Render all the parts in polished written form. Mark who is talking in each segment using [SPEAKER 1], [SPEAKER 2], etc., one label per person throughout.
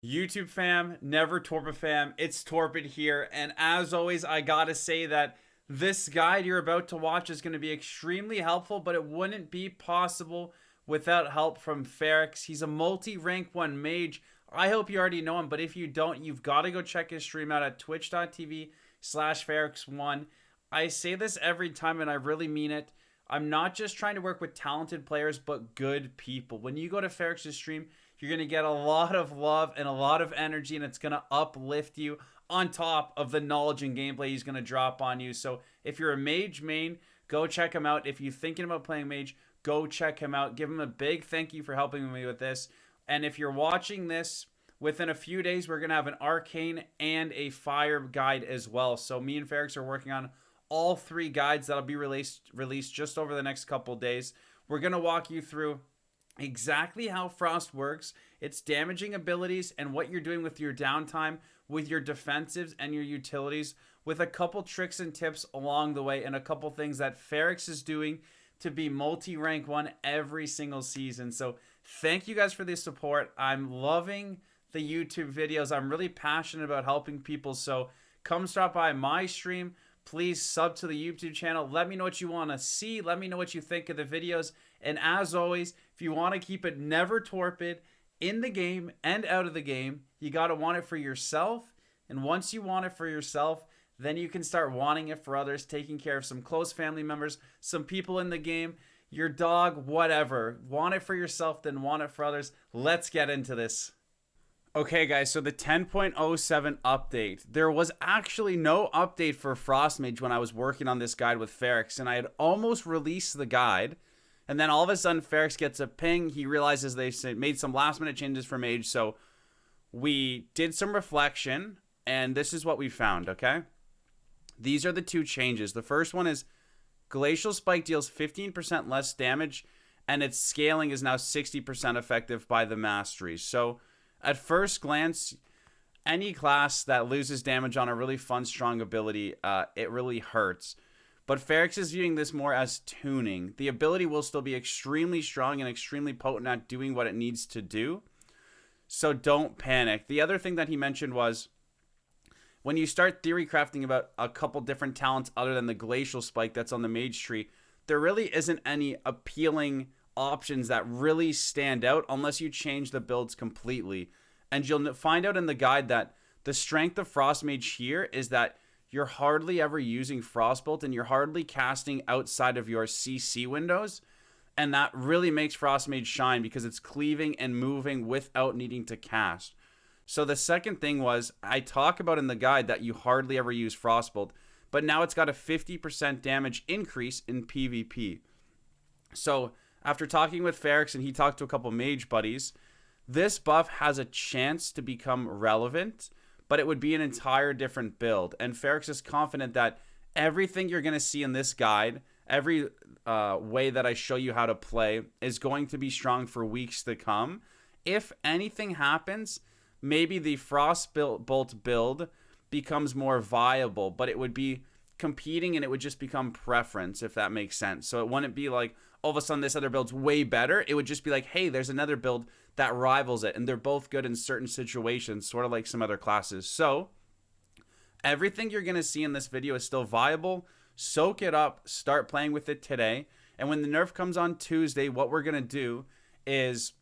[SPEAKER 1] YouTube fam, never Torpid fam, it's Torpid here, and as always, I gotta say that this guide you're about to watch is going to be extremely helpful, but it wouldn't be possible without help from Pherix. He's a multi-rank 1 mage. I hope you already know him, but if you don't, you've got to go check his stream out at twitch.tv/Pherix1. I say this every time, and I really mean it. I'm not just trying to work with talented players, but good people. When you go to Pherix's stream, you're going to get a lot of love and a lot of energy, and it's going to uplift you on top of the knowledge and gameplay he's going to drop on you. So if you're a Mage main, go check him out. If you're thinking about playing Mage, go check him out. Give him a big thank you for helping me with this. And if you're watching this, within a few days, we're going to have an Arcane and a Fire guide as well. So me and Pherix are working on all 3 guides that'll be released just over the next couple days. We're going to walk you through exactly how Frost works, its damaging abilities, and what you're doing with your downtime, with your defensives and your utilities, with a couple tricks and tips along the way, and a couple things that Pherix is doing to be multi-rank 1 every single season. So thank you guys for the support. I'm loving the YouTube videos. I'm really passionate about helping people. So come stop by my stream. Please sub to the YouTube channel. Let me know what you want to see. Let me know what you think of the videos. And as always, if you want to keep it never Torpid in the game and out of the game, you got to want it for yourself. And once you want it for yourself, then you can start wanting it for others, taking care of some close family members, some people in the game, your dog, whatever. Want it for yourself, then want it for others. Let's get into this. Okay, guys, so the 10.07 update. There was actually no update for Frostmage when I was working on this guide with Pherix, and I had almost released the guide. And then all of a sudden, Pherix gets a ping. He realizes they made some last-minute changes for Mage, so we did some reflection, and this is what we found, okay? These are the 2 changes. The first one is Glacial Spike deals 15% less damage, and its scaling is now 60% effective by the mastery. So at first glance, any class that loses damage on a really fun, strong ability, it really hurts. But Pherix is viewing this more as tuning. The ability will still be extremely strong and extremely potent at doing what it needs to do. So don't panic. The other thing that he mentioned was, when you start theory crafting about a couple different talents other than the Glacial Spike that's on the Mage tree, there really isn't any appealing options that really stand out unless you change the builds completely. And you'll find out in the guide that the strength of Frostmage here is that you're hardly ever using Frostbolt and you're hardly casting outside of your CC windows. And that really makes Frostmage shine because it's cleaving and moving without needing to cast. So the second thing was, I talk about in the guide that you hardly ever use Frostbolt, but now it's got a 50% damage increase in PvP. So after talking with Pherix, and he talked to a couple Mage buddies, this buff has a chance to become relevant, but it would be an entire different build. And Pherix is confident that everything you're going to see in this guide, every way that I show you how to play, is going to be strong for weeks to come. If anything happens, maybe the Frostbolt build becomes more viable, but it would be competing and it would just become preference, if that makes sense. So it wouldn't be like, all of a sudden this other build's way better. It would just be like, hey, there's another build that rivals it, and they're both good in certain situations, sort of like some other classes. So everything you're going to see in this video is still viable. Soak it up, start playing with it today. And when the nerf comes on Tuesday, what we're going to do is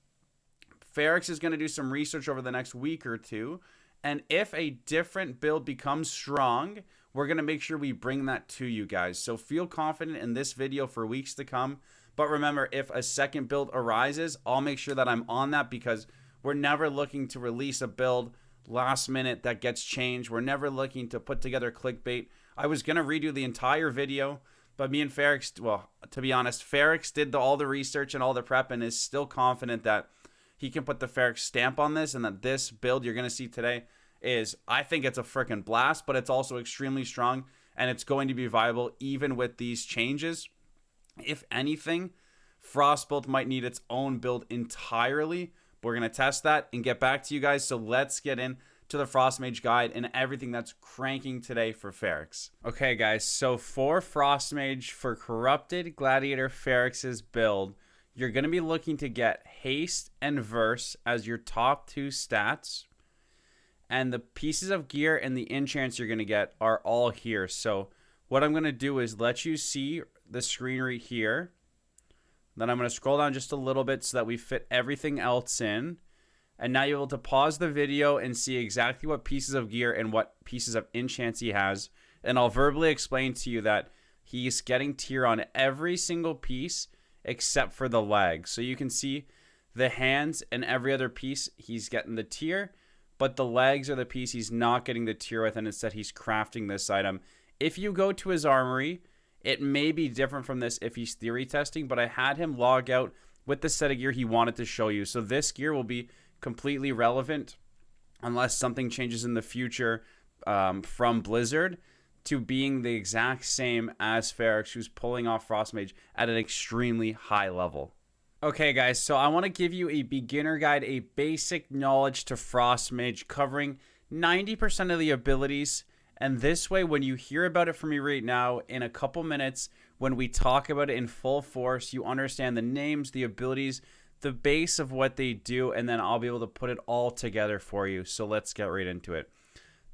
[SPEAKER 1] Pherix is going to do some research over the next week or two, and if a different build becomes strong, we're going to make sure we bring that to you guys. So feel confident in this video for weeks to come. But remember, if a second build arises, I'll make sure that I'm on that, because we're never looking to release a build last minute that gets changed. We're never looking to put together clickbait. I was going to redo the entire video, but me and Pherix, well, to be honest, Pherix did all the research and all the prep and is still confident that he can put the Pherix stamp on this, and that this build you're going to see today is, I think it's a freaking blast, but it's also extremely strong, and it's going to be viable even with these changes. If anything, Frostbolt might need its own build entirely. We're going to test that and get back to you guys. So let's get into the Frostmage guide and everything that's cranking today for Pherix. Okay, guys, so for Frostmage, for Corrupted Gladiator Pherix's build, you're going to be looking to get Haste and Verse as your top 2 stats. And the pieces of gear and the enchants you're going to get are all here. So what I'm going to do is let you see the screen right here. Then I'm going to scroll down just a little bit so that we fit everything else in. And now you're able to pause the video and see exactly what pieces of gear and what pieces of enchants he has. And I'll verbally explain to you that he's getting tier on every single piece except for the legs. So you can see the hands and every other piece he's getting the tier. But the legs are the piece he's not getting the tier with, and instead he's crafting this item. If you go to his armory, it may be different from this if he's theory testing, but I had him log out with the set of gear he wanted to show you. So this gear will be completely relevant unless something changes in the future from Blizzard to being the exact same as Pherix, who's pulling off Frost Mage at an extremely high level. Okay, guys, so I want to give you a beginner guide, a basic knowledge to Frost Mage covering 90% of the abilities. And this way, when you hear about it from me right now, in a couple minutes, when we talk about it in full force, you understand the names, the abilities, the base of what they do, and then I'll be able to put it all together for you. So let's get right into it.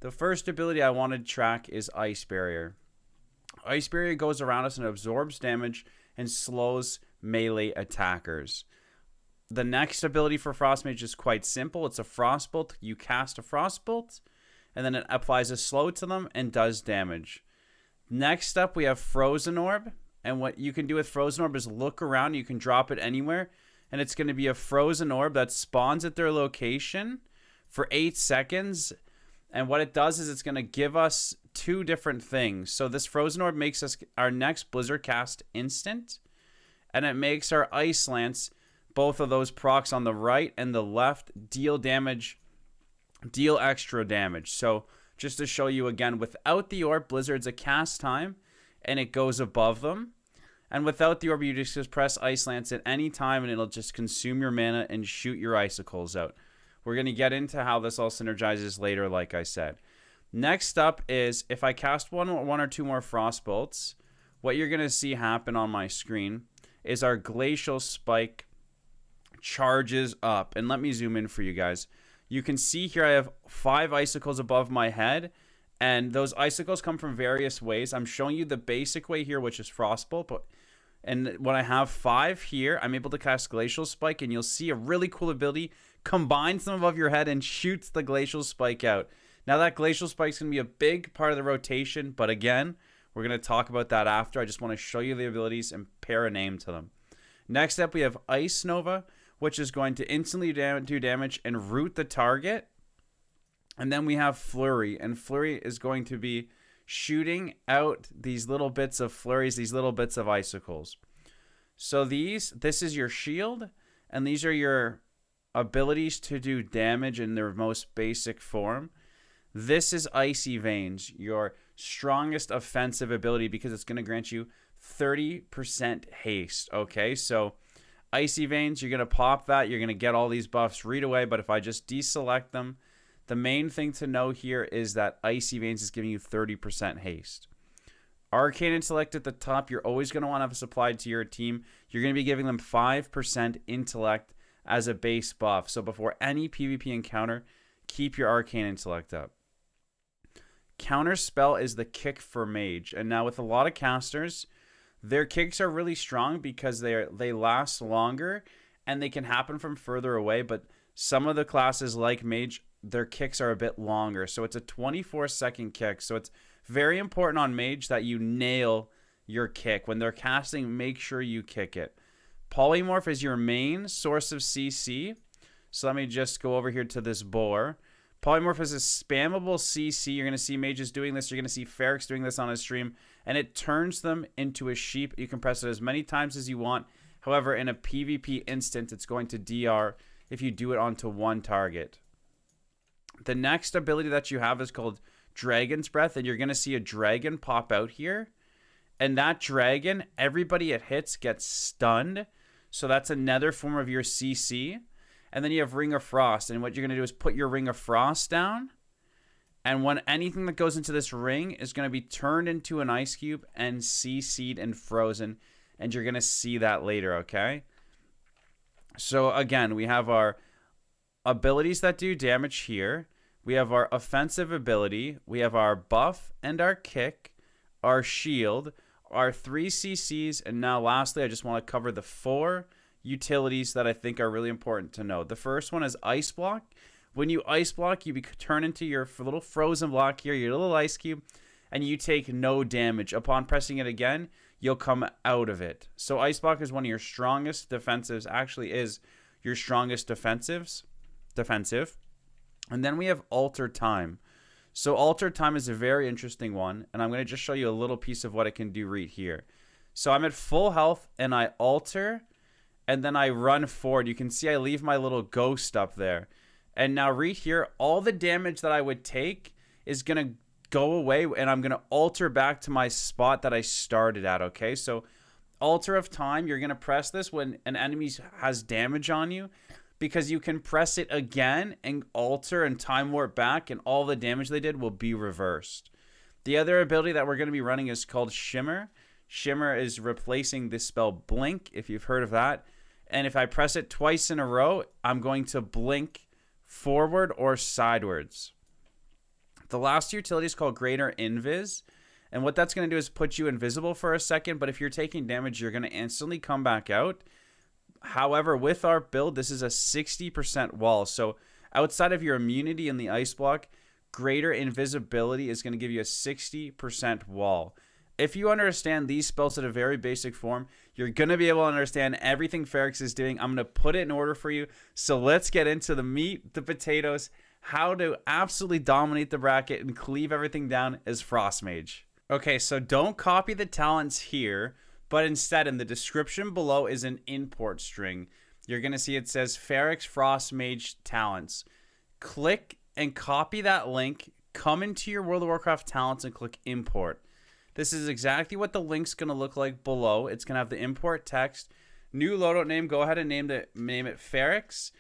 [SPEAKER 1] The first ability I want to track is Ice Barrier. Ice Barrier goes around us and absorbs damage and slows melee attackers. The next ability for Frost Mage is quite simple. It's a Frostbolt. You cast a Frostbolt, and then it applies a slow to them and does damage. Next up, we have Frozen Orb. And what you can do with Frozen Orb is look around. You can drop it anywhere. And it's going to be a Frozen Orb that spawns at their location for 8 seconds. And what it does is it's going to give us two different things. So this Frozen Orb makes us our next Blizzard cast instant. And it makes our Ice Lance, both of those procs on the right and the left, deal damage, deal extra damage. So just to show you again, without the orb, Blizzard's a cast time, and it goes above them. And without the orb, you just press Ice Lance at any time, and it'll just consume your mana and shoot your icicles out. We're going to get into how this all synergizes later, like I said. Next up is, if I cast one or two more Frostbolts, what you're going to see happen on my screen is our Glacial Spike charges up. And let me zoom in for you guys. You can see here I have 5 icicles above my head, and those icicles come from various ways. I'm showing you the basic way here, which is Frostbolt, and when I have 5 here, I'm able to cast Glacial Spike, and you'll see a really cool ability combines them above your head and shoots the Glacial Spike out. Now that Glacial Spike is going to be a big part of the rotation, but again, we're going to talk about that after. I just want to show you the abilities and pair a name to them. Next up, we have Ice Nova, which is going to instantly do damage and root the target. And then we have Flurry, and Flurry is going to be shooting out these little bits of flurries, these little bits of icicles. So this is your shield, and these are your abilities to do damage in their most basic form. This is Icy Veins, your strongest offensive ability, because it's going to grant you 30% haste. Okay, so Icy Veins, you're going to pop that. You're going to get all these buffs right away, but if I just deselect them, the main thing to know here is that Icy Veins is giving you 30% haste. Arcane Intellect at the top, you're always going to want to have supplied to your team. You're going to be giving them 5% Intellect as a base buff. So before any PvP encounter, keep your Arcane Intellect up. Counter Spell is the kick for Mage. And now with a lot of casters, their kicks are really strong because they last longer and they can happen from further away. But some of the classes like Mage, their kicks are a bit longer. So it's a 24-second kick. So it's very important on Mage that you nail your kick. When they're casting, make sure you kick it. Polymorph is your main source of CC. So let me just go over here to this boar. Polymorph is a spammable CC. You're going to see mages doing this. You're going to see Pherix doing this on his stream. And it turns them into a sheep. You can press it as many times as you want. However, in a PvP instant, it's going to DR if you do it onto one target. The next ability that you have is called Dragon's Breath. And you're going to see a dragon pop out here. And that dragon, everybody it hits gets stunned. So that's another form of your CC. And then you have Ring of Frost. And what you're going to do is put your Ring of Frost down. And when anything that goes into this ring is going to be turned into an ice cube and CC'd and frozen. And you're going to see that later, okay? So again, we have our abilities that do damage here. We have our offensive ability. We have our buff and our kick, our shield, our 3 CCs, and now lastly, I just want to cover the 4 utilities that I think are really important to know. The first one is Ice Block. When you Ice Block, you turn into your little frozen block here, your little ice cube, and you take no damage. Upon pressing it again, you'll come out of it. So Ice Block is one of your strongest defensives, actually is your strongest defensive. And then we have Alter Time. So Alter Time is a very interesting one, and I'm going to just show you a little piece of what it can do right here. So I'm at full health, and I alter, and then I run forward. You can see I leave my little ghost up there. And now right here, all the damage that I would take is going to go away, and I'm going to alter back to my spot that I started at, okay? So Alter of Time, you're going to press this when an enemy has damage on you, because you can press it again and alter and time warp back, and all the damage they did will be reversed. The other ability that we're going to be running is called Shimmer. Shimmer is replacing the spell Blink, if you've heard of that. And if I press it twice in a row, I'm going to blink forward or sidewards. The last utility is called Greater Invis. And what that's going to do is put you invisible for a second, but if you're taking damage, you're going to instantly come back out. However, with our build, this is a 60% wall. So outside of your immunity in the Ice Block, Greater Invisibility is going to give you a 60% wall. If you understand these spells at a very basic form, you're going to be able to understand everything Pherix is doing. I'm going to put it in order for you. So let's get into the meat, the potatoes, how to absolutely dominate the bracket and cleave everything down as Frost Mage. Okay, so don't copy the talents here, but instead in the description below is an import string. You're going to see it says Pherix Frost Mage talents. Click and copy that link, come into your World of Warcraft talents and click import. This is exactly what the link's going to look like below. It's going to have the import text, new loadout name, go ahead and name it Pherix,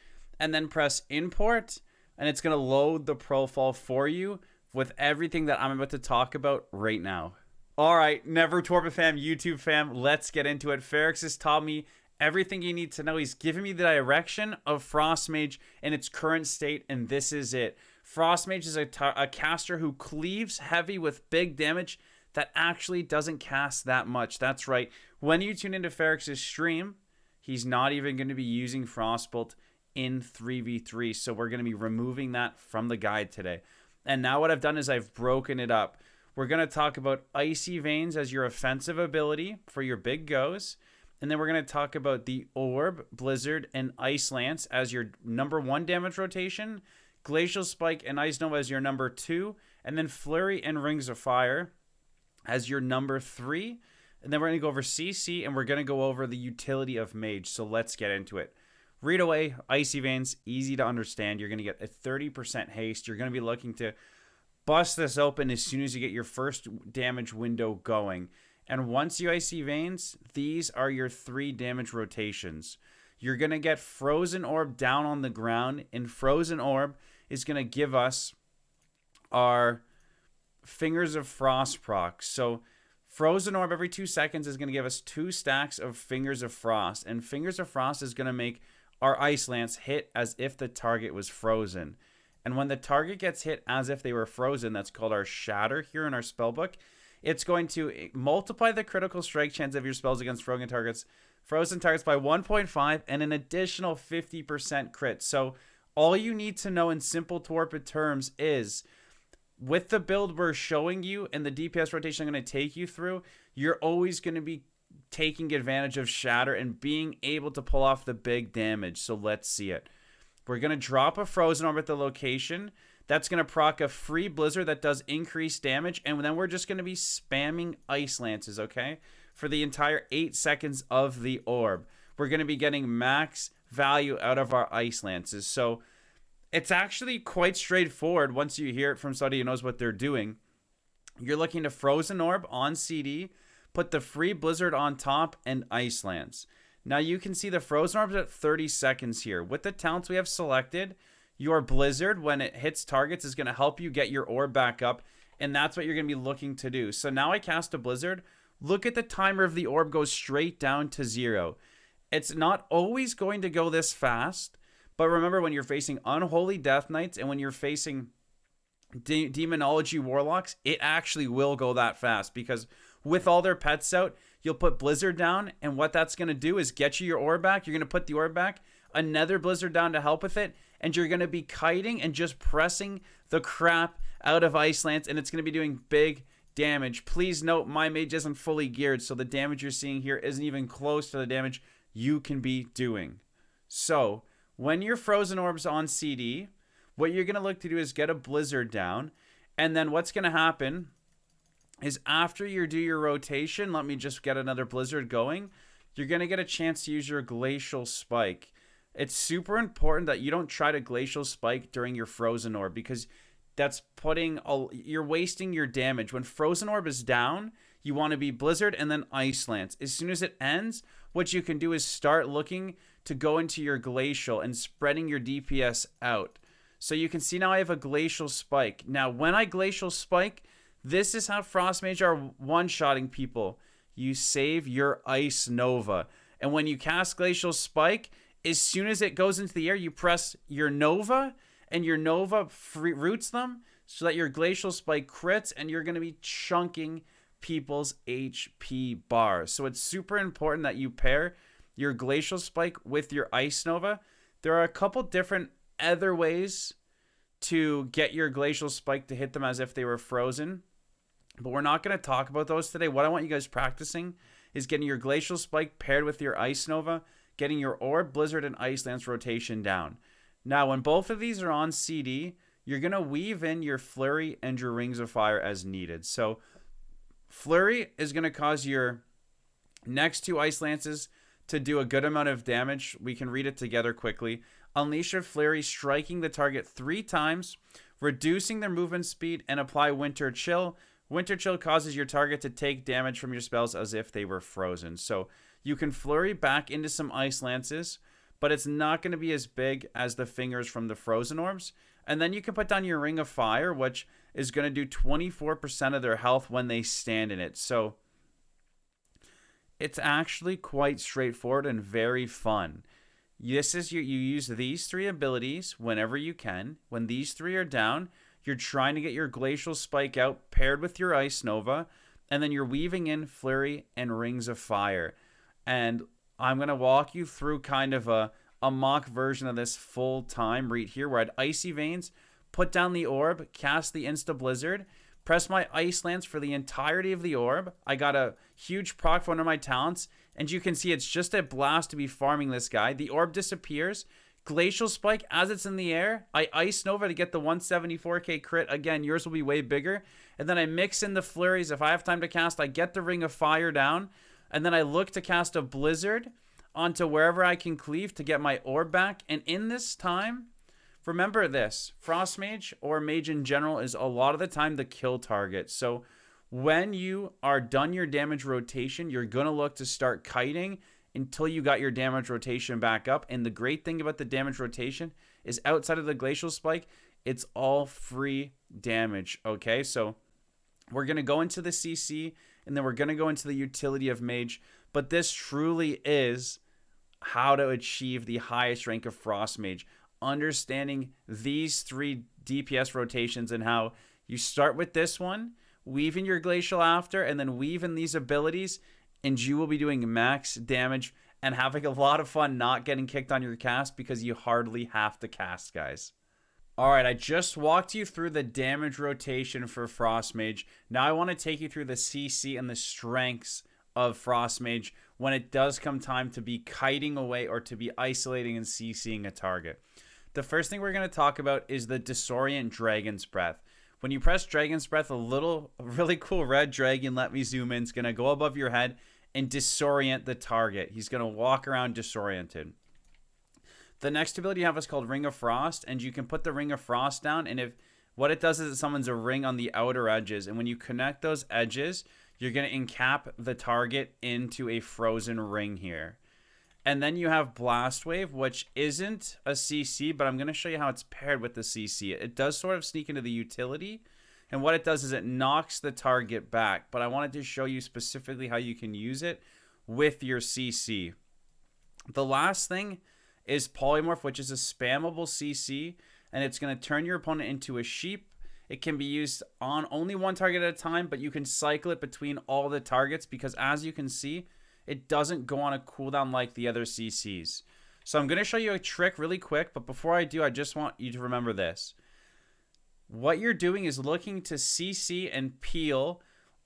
[SPEAKER 1] and then press import, and it's going to load the profile for you with everything that I'm about to talk about right now. All right, Never Torpid fam, YouTube fam, let's get into it. Pherix has taught me everything you need to know. He's given me the direction of Frost Mage in its current state, and this is it. Frost Mage is a caster who cleaves heavy with big damage that actually doesn't cast that much. That's right. When you tune into Pherix's stream, he's not even going to be using Frostbolt in 3v3, so we're going to be removing that from the guide today. And now what I've done is I've broken it up. We're going to talk about Icy Veins as your offensive ability for your big goes. And then we're going to talk about the Orb, Blizzard, and Ice Lance as your number 1 damage rotation. Glacial Spike and Ice Nova as your number 2. And then Flurry and Rings of Fire as your number 3. And then we're going to go over CC, and we're going to go over the utility of Mage. So let's get into it. Read away, Icy Veins, easy to understand. You're going to get a 30% haste. You're going to be looking to bust this open as soon as you get your first damage window going. And once you Icy Veins, these are your 3 damage rotations. You're going to get Frozen Orb down on the ground, and Frozen Orb is going to give us our Fingers of Frost proc. So Frozen Orb every 2 seconds is going to give us 2 stacks of Fingers of Frost, and Fingers of Frost is going to make our Ice Lance hit as if the target was frozen. And when the target gets hit as if they were frozen, that's called our Shatter here in our spellbook. It's going to multiply the critical strike chance of your spells against frozen targets by 1.5 and an additional 50% crit. So all you need to know in simple Torpid terms is, with the build we're showing you and the DPS rotation I'm going to take you through, you're always going to be taking advantage of Shatter and being able to pull off the big damage. So let's see it. We're going to drop a Frozen Orb at the location. That's going to proc a free Blizzard that does increased damage. And then we're just going to be spamming Ice Lances, okay? For the entire 8 seconds of the orb. We're going to be getting max value out of our Ice Lances. So it's actually quite straightforward once you hear it from somebody who knows what they're doing. You're looking to Frozen Orb on CD, put the free Blizzard on top, and Ice Lance. Now you can see the Frozen Orbs at 30 seconds here. With the talents we have selected, your Blizzard, when it hits targets, is going to help you get your orb back up, and that's what you're going to be looking to do. So now I cast a Blizzard. Look at the timer of the orb goes straight down to 0. It's not always going to go this fast, but remember, when you're facing Unholy Death Knights and when you're facing demonology warlocks, it actually will go that fast because with all their pets out, you'll put Blizzard down, and what that's going to do is get you your ore back. You're going to put the ore back, another Blizzard down to help with it, and you're going to be kiting and just pressing the crap out of Ice Lance, and it's going to be doing big damage. Please note, my mage isn't fully geared, so the damage you're seeing here isn't even close to the damage you can be doing. So, when your Frozen Orb's on CD, what you're going to look to do is get a Blizzard down, and then what's going to happen is after you do your rotation, let me just get another Blizzard going, you're going to get a chance to use your Glacial Spike. It's super important that you don't try to Glacial Spike during your Frozen Orb because that's you're wasting your damage. When Frozen Orb is down, you want to be Blizzard and then Ice Lance. As soon as it ends, what you can do is start looking to go into your Glacial and spreading your DPS out. So you can see now I have a Glacial Spike. Now, when I Glacial Spike, this is how Frost Mage are one-shotting people. You save your Ice Nova. And when you cast Glacial Spike, as soon as it goes into the air, you press your Nova, and your Nova roots them so that your Glacial Spike crits, and you're going to be chunking people's HP bars. So it's super important that you pair your Glacial Spike with your Ice Nova. There are a couple different other ways to get your Glacial Spike to hit them as if they were frozen, but we're not going to talk about those today. What I want you guys practicing is getting your Glacial Spike paired with your Ice Nova, getting your Orb, Blizzard, and Ice Lance rotation down. Now, when both of these are on CD, you're going to weave in your Flurry and your Rings of Fire as needed. So, Flurry is going to cause your next two Ice Lances to do a good amount of damage. We can read it together quickly. Unleash your Flurry, striking the target 3 times, reducing their movement speed, and apply Winter Chill. Winter Chill causes your target to take damage from your spells as if they were frozen. So you can Flurry back into some Ice Lances, but it's not going to be as big as the fingers from the Frozen Orbs. And then you can put down your Ring of Fire, which is going to do 24% of their health when they stand in it. So it's actually quite straightforward and very fun. This is you use these 3 abilities whenever you can. When these 3 are down, you're trying to get your Glacial Spike out paired with your Ice Nova, and then you're weaving in Flurry and Rings of Fire. And I'm going to walk you through kind of a mock version of this full time right here, where I'd Icy Veins, put down the Orb, cast the Insta Blizzard, press my Ice Lance for the entirety of the Orb. I got a huge proc for one of my talents, and you can see it's just a blast to be farming this guy. The Orb disappears. Glacial Spike, as it's in the air, I Ice Nova to get the 174k crit. Again, yours will be way bigger. And then I mix in the Flurries. If I have time to cast, I get the Ring of Fire down. And then I look to cast a Blizzard onto wherever I can cleave to get my Orb back. And in this time, remember this, Frost Mage or Mage in general is a lot of the time the kill target. So when you are done your damage rotation, you're going to look to start kiting until you got your damage rotation back up. And the great thing about the damage rotation is outside of the Glacial Spike, it's all free damage, okay? So we're going to go into the CC, and then we're going to go into the utility of Mage. But this truly is how to achieve the highest rank of Frost Mage. Understanding these 3 DPS rotations and how you start with this one, weave in your Glacial after, and then weave in these abilities, and you will be doing max damage and having a lot of fun not getting kicked on your cast because you hardly have to cast, guys. Alright, I just walked you through the damage rotation for Frost Mage. Now I want to take you through the CC and the strengths of Frost Mage when it does come time to be kiting away or to be isolating and CCing a target. The first thing we're going to talk about is the Disorient Dragon's Breath. When you press Dragon's Breath, a really cool red dragon, let me zoom in, is going to go above your head and disorient the target. He's going to walk around disoriented. The next ability you have is called Ring of Frost, and you can put the Ring of Frost down, and what it does is it summons a ring on the outer edges, and when you connect those edges, you're going to encap the target into a frozen ring here. And then you have Blast Wave, which isn't a CC, but I'm going to show you how it's paired with the CC. It does sort of sneak into the utility, and what it does is it knocks the target back. But I wanted to show you specifically how you can use it with your CC. The last thing is Polymorph, which is a spammable CC, and it's going to turn your opponent into a sheep. It can be used on only one target at a time, but you can cycle it between all the targets because, as you can see, it doesn't go on a cooldown like the other CCs. So I'm going to show you a trick really quick, but before I do, I just want you to remember this. What you're doing is looking to CC and peel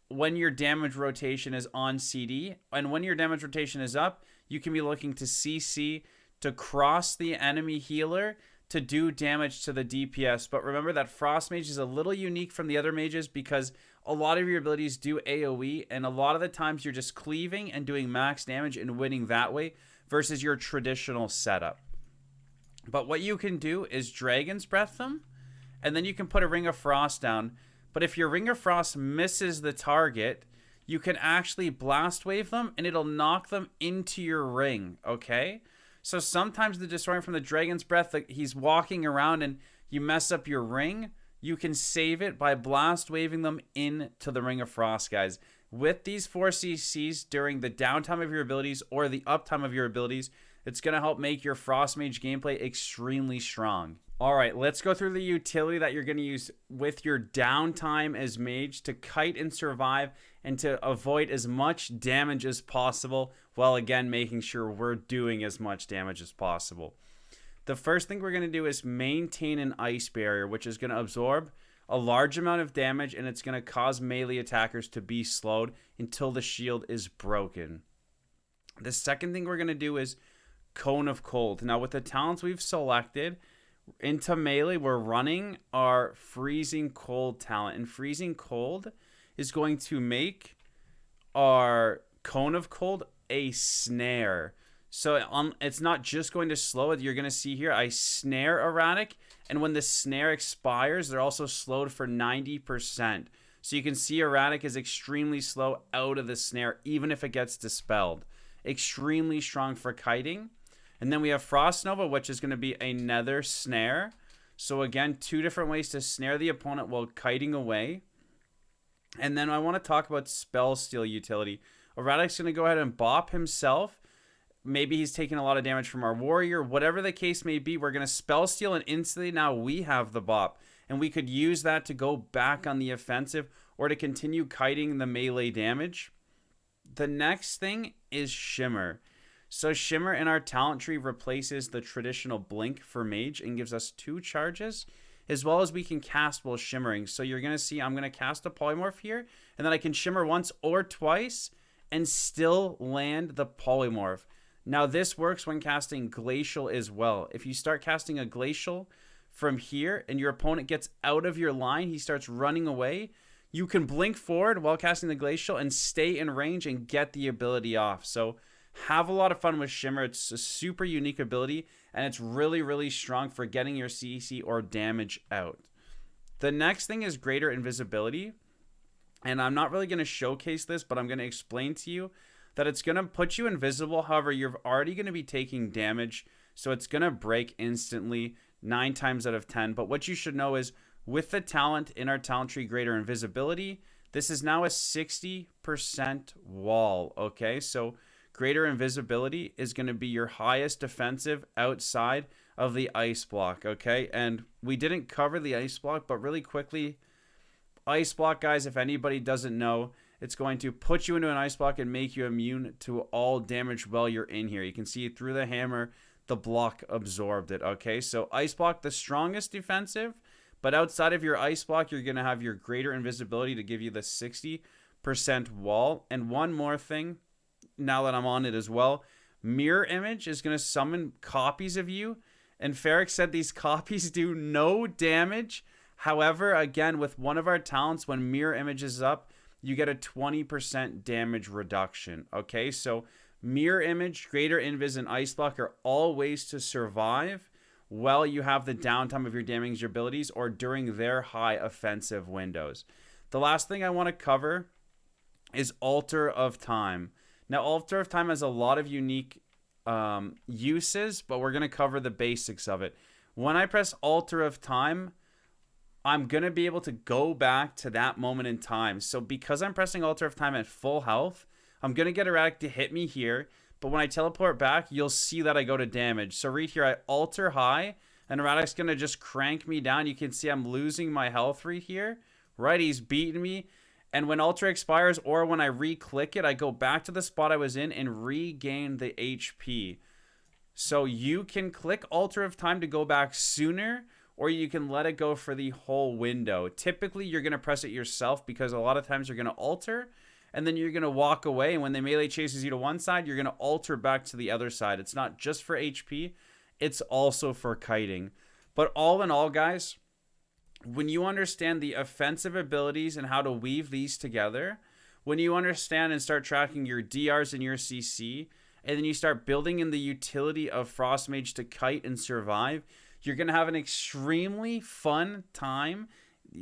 [SPEAKER 1] when your damage rotation is on CD, and when your damage rotation is up, you can be looking to CC to cross the enemy healer to do damage to the DPS. But remember that Frost Mage is a little unique from the other mages because a lot of your abilities do AoE, and a lot of the times you're just cleaving and doing max damage and winning that way versus your traditional setup. But what you can do is Dragon's Breath them, and then you can put a Ring of Frost down. But if your Ring of Frost misses the target, you can actually Blast Wave them, and it'll knock them into your ring, okay? So sometimes the Destroying from the Dragon's Breath, like he's walking around and you mess up your ring, you can save it by Blast Waving them into the Ring of Frost, guys. With these 4 CCs during the downtime of your abilities or the uptime of your abilities, it's going to help make your Frost Mage gameplay extremely strong. Alright, let's go through the utility that you're going to use with your downtime as Mage to kite and survive and to avoid as much damage as possible, while again making sure we're doing as much damage as possible. The first thing we're going to do is maintain an Ice Barrier, which is going to absorb a large amount of damage, and it's going to cause melee attackers to be slowed until the shield is broken. The second thing we're going to do is Cone of Cold. Now with the talents we've selected, into melee, we're running our Freezing Cold talent, and Freezing Cold is going to make our Cone of Cold a snare. So it's not just going to slow it. You're going to see here, I snare Erratic, and when the snare expires, they're also slowed for 90%. So you can see Erratic is extremely slow out of the snare, even if it gets dispelled. Extremely strong for kiting. And then we have Frost Nova, which is going to be another snare. So again, 2 different ways to snare the opponent while kiting away. And then I want to talk about Spell Steal utility. Erratic's going to go ahead and bop himself. Maybe he's taking a lot of damage from our warrior. Whatever the case may be, we're going to Spell Steal, and instantly now we have the bop. And we could use that to go back on the offensive or to continue kiting the melee damage. The next thing is Shimmer. So Shimmer in our talent tree replaces the traditional Blink for Mage and gives us 2 charges, as well as we can cast while shimmering. So you're going to see I'm going to cast a Polymorph here, and then I can shimmer once or twice and still land the Polymorph. Now this works when casting Glacial as well. If you start casting a Glacial from here and your opponent gets out of your line, he starts running away, you can blink forward while casting the Glacial and stay in range and get the ability off. So have a lot of fun with Shimmer. It's a super unique ability, and it's really, really strong for getting your CC or damage out. The next thing is Greater Invisibility, and I'm not really going to showcase this, but I'm going to explain to you that it's going to put you invisible. However, you're already going to be taking damage, so it's going to break instantly 9 times out of 10. But what you should know is with the talent in our talent tree, Greater Invisibility, this is now a 60% wall, okay? So Greater Invisibility is going to be your highest defensive outside of the Ice Block, okay? And we didn't cover the Ice Block, but really quickly, Ice Block, guys, if anybody doesn't know, it's going to put you into an Ice Block and make you immune to all damage while you're in here. You can see through the hammer, the block absorbed it, okay? So Ice Block, the strongest defensive, but outside of your Ice Block, you're going to have your Greater Invisibility to give you the 60% wall. And one more thing, now that I'm on it as well, Mirror Image is going to summon copies of you, and Pherix said these copies do no damage. However, again, with one of our talents, when Mirror Image is up, you get a 20% damage reduction, okay? So Mirror Image, Greater Invis, and Ice Block are all ways to survive while you have the downtime of your damage abilities or during their high offensive windows. The last thing I want to cover is Altar of Time. Now, Altar of Time has a lot of unique uses, but we're going to cover the basics of it. When I press Altar of Time, I'm going to be able to go back to that moment in time. So because I'm pressing Altar of Time at full health, I'm going to get Erratic to hit me here. But when I teleport back, you'll see that I go to damage. So right here, I alter high, And Radek's going to just crank me down. You can see I'm losing my health right here. Right, he's beating me. And when Ultra expires or when I re-click it, I go back to the spot I was in and regain the HP. So you can click Alter of Time to go back sooner, or you can let it go for the whole window. Typically, you're going to press it yourself because a lot of times you're going to alter, and then you're going to walk away. And when the melee chases you to one side, you're going to alter back to the other side. It's not just for HP. It's also for kiting. But all in all, guys, when you understand the offensive abilities and how to weave these together, when you understand and start tracking your DRs and your CC, and then you start building in the utility of Frost Mage to kite and survive, you're going to have an extremely fun time.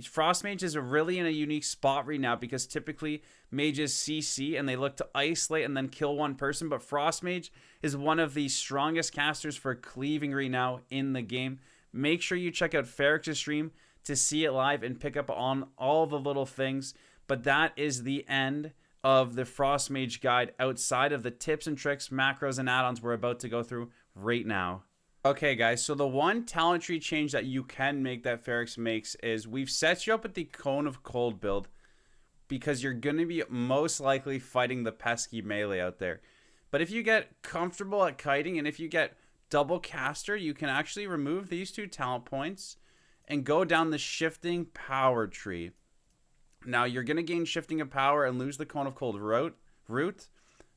[SPEAKER 1] Frost Mage is really in a unique spot right now because typically mages CC and they look to isolate and then kill one person, but Frost Mage is one of the strongest casters for cleaving right now in the game. Make sure you check out Pherix's stream to see it live and pick up on all the little things. But that is the end of the Frost Mage guide outside of the tips and tricks, macros, and add-ons we're about to go through right now. Okay, guys, so the one talent tree change that you can make that Pherix makes is we've set you up with the Cone of Cold build because you're going to be most likely fighting the pesky melee out there. But if you get comfortable at kiting and if you get double caster, you can actually remove these 2 talent points and go down the shifting power tree. Now, you're going to gain shifting of power and lose the Cone of Cold root.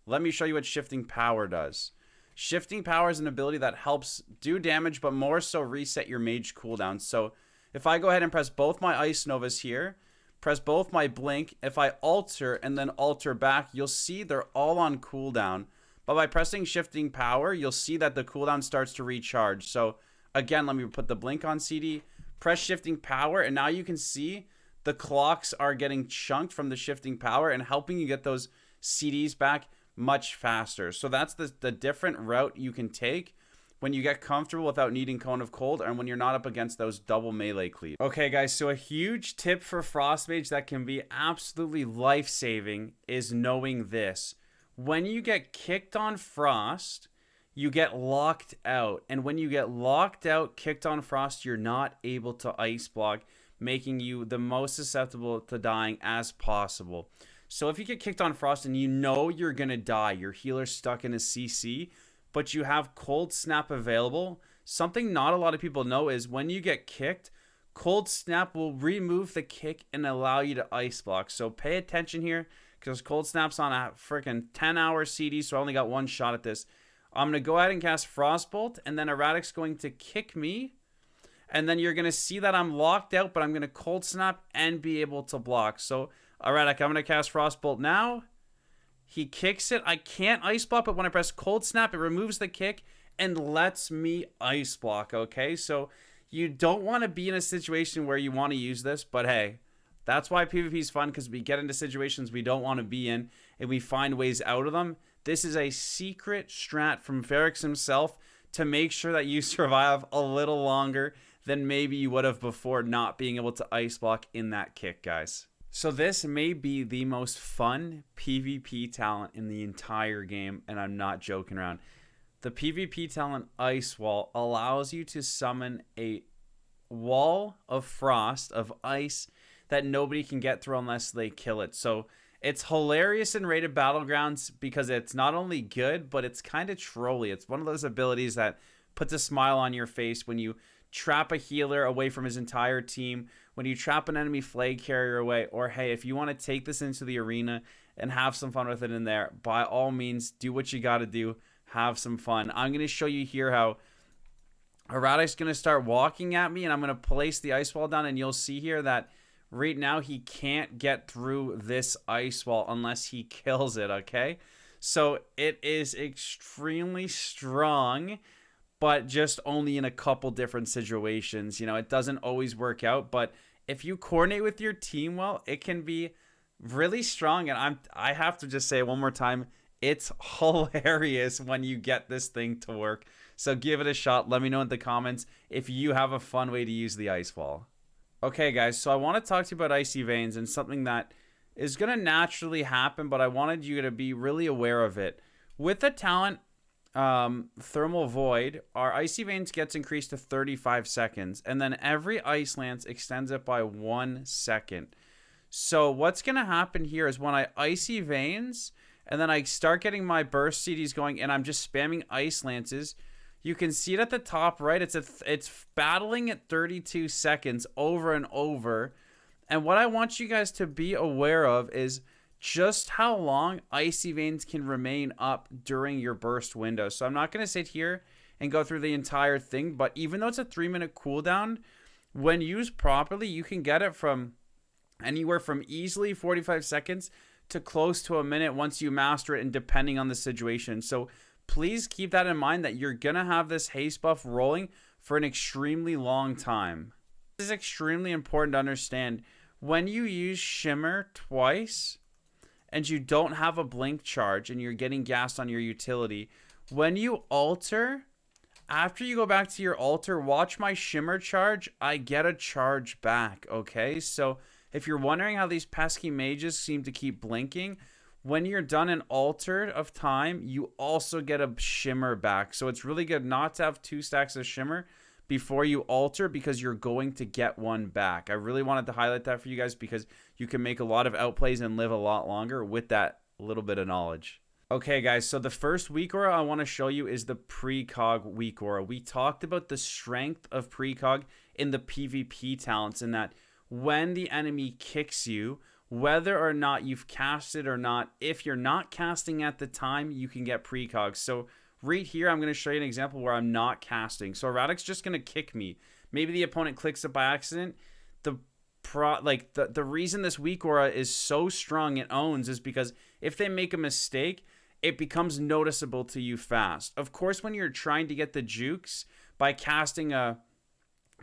[SPEAKER 1] Let me show you what shifting power does. Shifting power is an ability that helps do damage, but more so reset your mage cooldown. So if I go ahead and press both my Ice Novas here, press both my Blink, if I alter and then alter back, you'll see they're all on cooldown. But by pressing shifting power, you'll see that the cooldown starts to recharge. So again, let me put the Blink on CD, press shifting power, and now you can see the clocks are getting chunked from the shifting power and helping you get those CDs back much faster. So that's the different route you can take when you get comfortable without needing Cone of Cold and when you're not up against those double melee cleaves. Okay, guys, so a huge tip for Frost Mage that can be absolutely life-saving is knowing this. When you get kicked on Frost, you get locked out. And when you get locked out, kicked on Frost, you're not able to ice block, making you the most susceptible to dying as possible. So if you get kicked on Frost and you know you're going to die, your healer's stuck in a CC, but you have Cold Snap available, something not a lot of people know is when you get kicked, Cold Snap will remove the kick and allow you to ice block. So pay attention here because Cold Snap's on a freaking 10-hour CD, so I only got one shot at this. I'm going to go ahead and cast Frostbolt, and then Erratic's going to kick me. And then you're going to see that I'm locked out, but I'm going to Cold Snap and be able to block. So, Erratic, I'm going to cast Frostbolt now. He kicks it. I can't ice block, but when I press Cold Snap, it removes the kick and lets me ice block, okay? So, you don't want to be in a situation where you want to use this, but hey, that's why PvP is fun, because we get into situations we don't want to be in, and we find ways out of them. This is a secret strat from Pherix himself to make sure that you survive a little longer than maybe you would have before not being able to ice block in that kick, guys. So this may be the most fun PvP talent in the entire game, and I'm not joking around. The PvP talent Ice Wall allows you to summon a wall of frost, of ice, that nobody can get through unless they kill it. So it's hilarious in rated battlegrounds because it's not only good, but it's kind of trolly. It's one of those abilities that puts a smile on your face when you trap a healer away from his entire team, when you trap an enemy flag carrier away, or hey, if you want to take this into the arena and have some fun with it in there, by all means, do what you got to do. Have some fun. I'm going to show you here how Erratic's going to start walking at me, and I'm going to place the ice wall down, and you'll see here that right now he can't get through this ice wall unless he kills it, okay? So it is extremely strong, but just only in a couple different situations. You know, it doesn't always work out, but if you coordinate with your team well, it can be really strong. And I have to just say it one more time, it's hilarious when you get this thing to work. So give it a shot. Let me know in the comments if you have a fun way to use the ice wall. Okay, guys, so I want to talk to you about Icy Veins and something that is going to naturally happen, but I wanted you to be really aware of it. With the talent, Thermal Void, our Icy Veins gets increased to 35 seconds. And then every Ice Lance extends it by 1 second. So what's going to happen here is when I Icy Veins and then I start getting my burst CDs going and I'm just spamming Ice Lances, you can see it at the top right. It's battling at 32 seconds over and over. And what I want you guys to be aware of is just how long Icy Veins can remain up during your burst window. So I'm not going to sit here and go through the entire thing, but even though it's a 3-minute cooldown, when used properly, you can get it from anywhere from easily 45 seconds to close to a minute once you master it, and depending on the situation. So please keep that in mind, that you're going to have this haste buff rolling for an extremely long time. This is extremely important to understand. When you use Shimmer twice and you don't have a blink charge and you're getting gassed on your utility, when you alter, after you go back to your alter, watch my Shimmer charge, I get a charge back, okay? So if you're wondering how these pesky mages seem to keep blinking, when you're done an alter of time, you also get a Shimmer back. So it's really good not to have 2 stacks of Shimmer before you alter, because you're going to get one back. I really wanted to highlight that for you guys because you can make a lot of outplays and live a lot longer with that little bit of knowledge. Okay, guys, so the first weak aura I want to show you is the Precog weak aura. We talked about the strength of Precog in the PvP talents, in that when the enemy kicks you, whether or not you've casted or not, if you're not casting at the time, you can get Precog. So right here, I'm going to show you an example where I'm not casting. So Radix just going to kick me. Maybe the opponent clicks it by accident. The reason this weak aura is so strong it owns is because if they make a mistake, it becomes noticeable to you fast. Of course, when you're trying to get the jukes by casting a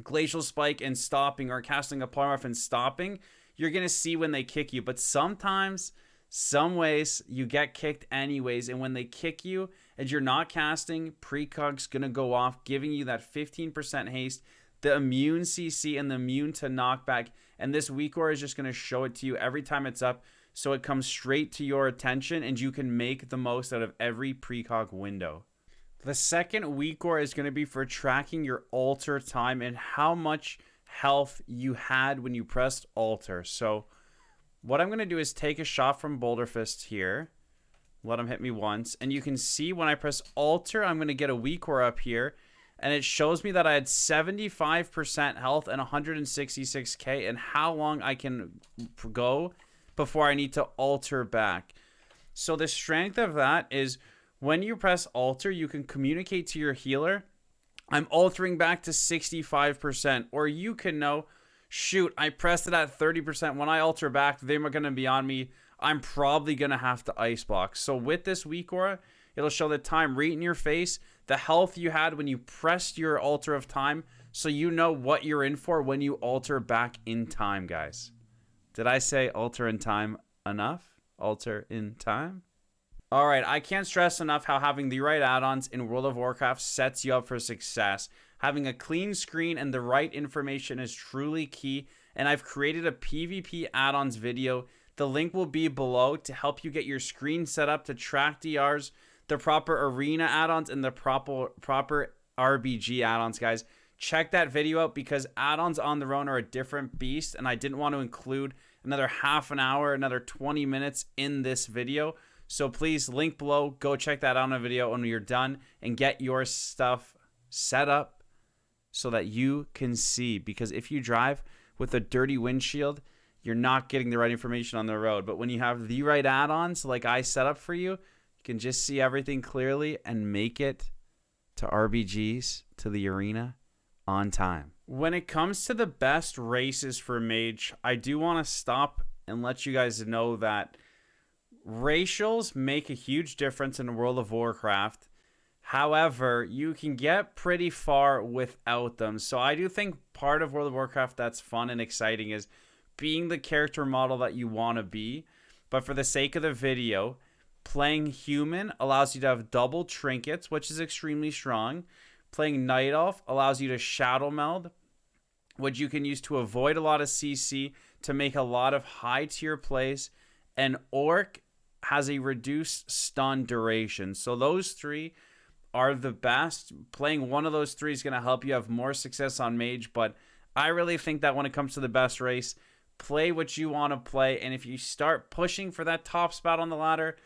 [SPEAKER 1] Glacial Spike and stopping, or casting a Polymorph and stopping, you're going to see when they kick you. But sometimes, some ways, you get kicked anyways. And when they kick you and you're not casting, Precog's going to go off, giving you that 15% haste, the immune CC, and the immune to knockback. And this weak aura is just going to show it to you every time it's up, so it comes straight to your attention and you can make the most out of every Precog window. The second weak aura is going to be for tracking your alter time and how much health you had when you pressed alter. So what I'm going to do is take a shot from Boulder Fist here, let him hit me once, and you can see when I press alter, I'm going to get a weak aura up here, and it shows me that I had 75% health and 166k, and how long I can go before I need to alter back. So the strength of that is when you press alter, you can communicate to your healer, I'm altering back to 65%. Or you can know, shoot, I pressed it at 30%. When I alter back, they're going to be on me. I'm probably going to have to ice block. So with this weak aura, it'll show the time right in your face, the health you had when you pressed your alter of time, so you know what you're in for when you alter back in time, guys. Did I say alter in time enough? Alter in time? All right, I can't stress enough how having the right add-ons in World of Warcraft sets you up for success. Having a clean screen and the right information is truly key, and I've created a PvP add-ons video. The link will be below to help you get your screen set up to track DRs, the proper arena add-ons, and the proper RBG add-ons, guys. Check that video out because add-ons on their own are a different beast, and I didn't want to include another half an hour, another 20 minutes in this video. So please, link below, go check that out on a video when you're done and get your stuff set up so that you can see. Because if you drive with a dirty windshield, you're not getting the right information on the road. But when you have the right add-ons like I set up for you, you can just see everything clearly and make it to RBGs, to the arena, on time. When it comes to the best races for Mage, I do want to stop and let you guys know that racials make a huge difference in World of Warcraft. However, you can get pretty far without them. So I do think part of World of Warcraft that's fun and exciting is being the character model that you want to be. But for the sake of the video, playing human allows you to have double trinkets, which is extremely strong. Playing Night Elf allows you to shadow meld, which you can use to avoid a lot of CC to make a lot of high tier plays. And Orc has a reduced stun duration. So those three are the best. Playing one of those three is going to help you have more success on Mage, but I really think that when it comes to the best race, play what you want to play, and if you start pushing for that top spot on the ladder,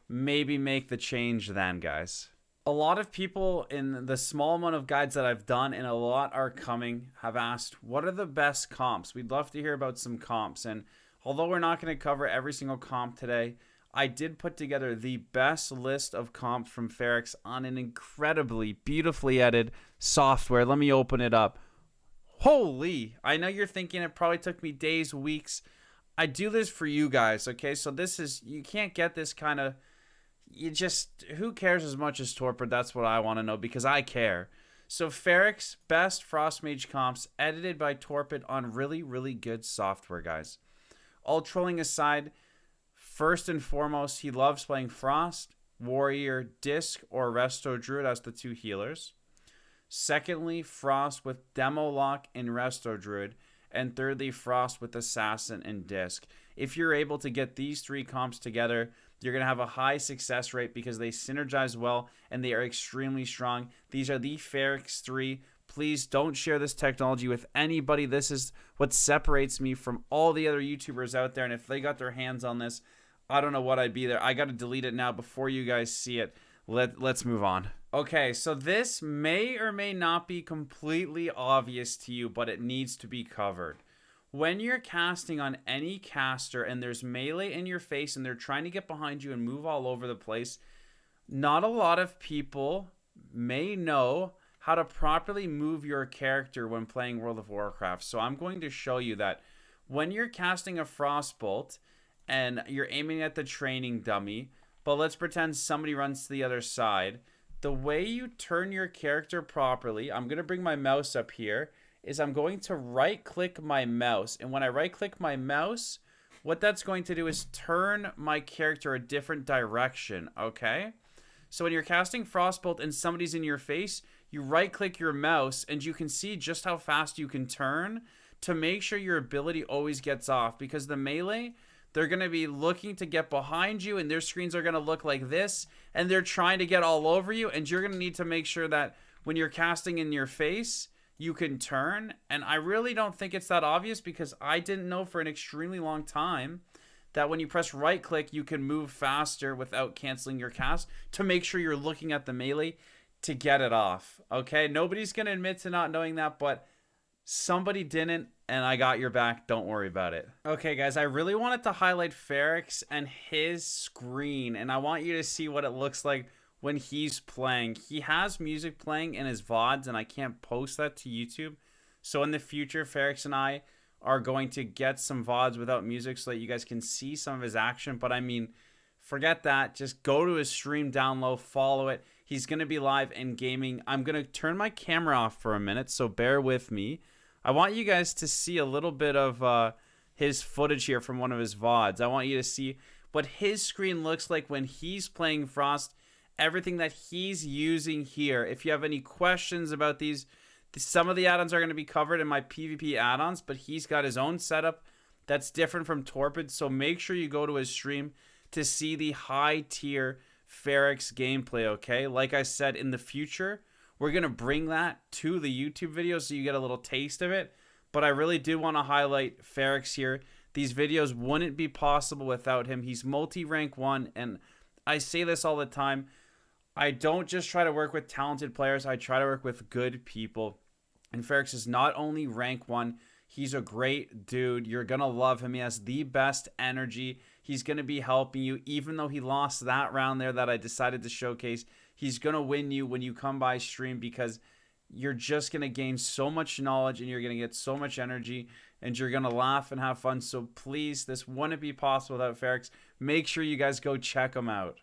[SPEAKER 1] maybe make the change then, guys. A lot of people in the small amount of guides that I've done, and a lot are coming, have asked, what are the best comps? We'd love to hear about some comps, and although we're not going to cover every single comp today, I did put together the best list of comps from Pherix on an incredibly beautifully edited software. Let me open it up. Holy, I know you're thinking it probably took me days, weeks. I do this for you guys, okay? So this is, you can't get this kind of, you just, who cares as much as Torpid? That's what I want to know, because I care. So Pherix, best Frost Mage comps, edited by Torpid on really, really good software, guys. All trolling aside, first and foremost, he loves playing Frost, Warrior, Disc, or Resto Druid as the two healers. Secondly, Frost with Demo Lock and Resto Druid. And thirdly, Frost with Assassin and Disc. If you're able to get these three comps together, you're going to have a high success rate because they synergize well and they are extremely strong. These are the Pherix 3. Please don't share this technology with anybody. This is what separates me from all the other YouTubers out there. And if they got their hands on this, I don't know what I'd be there. I got to delete it now before you guys see it. Let's move on. Okay, so this may or may not be completely obvious to you, but it needs to be covered. When you're casting on any caster and there's melee in your face and they're trying to get behind you and move all over the place, not a lot of people may know how to properly move your character when playing World of Warcraft. So I'm going to show you that when you're casting a Frostbolt and you're aiming at the training dummy, but let's pretend somebody runs to the other side. The way you turn your character properly, I'm going to bring my mouse up here, is I'm going to right-click my mouse. And when I right-click my mouse, what that's going to do is turn my character a different direction, okay? So when you're casting Frostbolt and somebody's in your face, you right-click your mouse and you can see just how fast you can turn to make sure your ability always gets off. Because the melee, they're going to be looking to get behind you and their screens are going to look like this and they're trying to get all over you, and you're going to need to make sure that when you're casting in your face, you can turn. And I really don't think it's that obvious because I didn't know for an extremely long time that when you press right click, you can move faster without canceling your cast to make sure you're looking at the melee to get it off. Okay, nobody's going to admit to not knowing that, but somebody didn't, and I got your back. Don't worry about it. Okay, guys, I really wanted to highlight Pherix and his screen, and I want you to see what it looks like when he's playing. He has music playing in his VODs, and I can't post that to YouTube. So in the future, Pherix and I are going to get some VODs without music so that you guys can see some of his action. But I mean, forget that. Just go to his stream down low, follow it. He's going to be live and gaming. I'm going to turn my camera off for a minute, so bear with me. I want you guys to see a little bit of his footage here from one of his VODs. I want you to see what his screen looks like when he's playing Frost, everything that he's using here. If you have any questions about these, some of the add-ons are going to be covered in my PvP add-ons, but he's got his own setup that's different from Torpid, so make sure you go to his stream to see the high-tier Pherix gameplay, okay? Like I said, in the future, we're going to bring that to the YouTube video so you get a little taste of it. But I really do want to highlight Pherix here. These videos wouldn't be possible without him. He's multi-rank 1, and I say this all the time. I don't just try to work with talented players. I try to work with good people. And Pherix is not only rank 1, he's a great dude. You're going to love him. He has the best energy. He's going to be helping you. Even though he lost that round there that I decided to showcase, he's going to win you when you come by stream because you're just going to gain so much knowledge and you're going to get so much energy and you're going to laugh and have fun. So please, this wouldn't be possible without Pherix. Make sure you guys go check him out.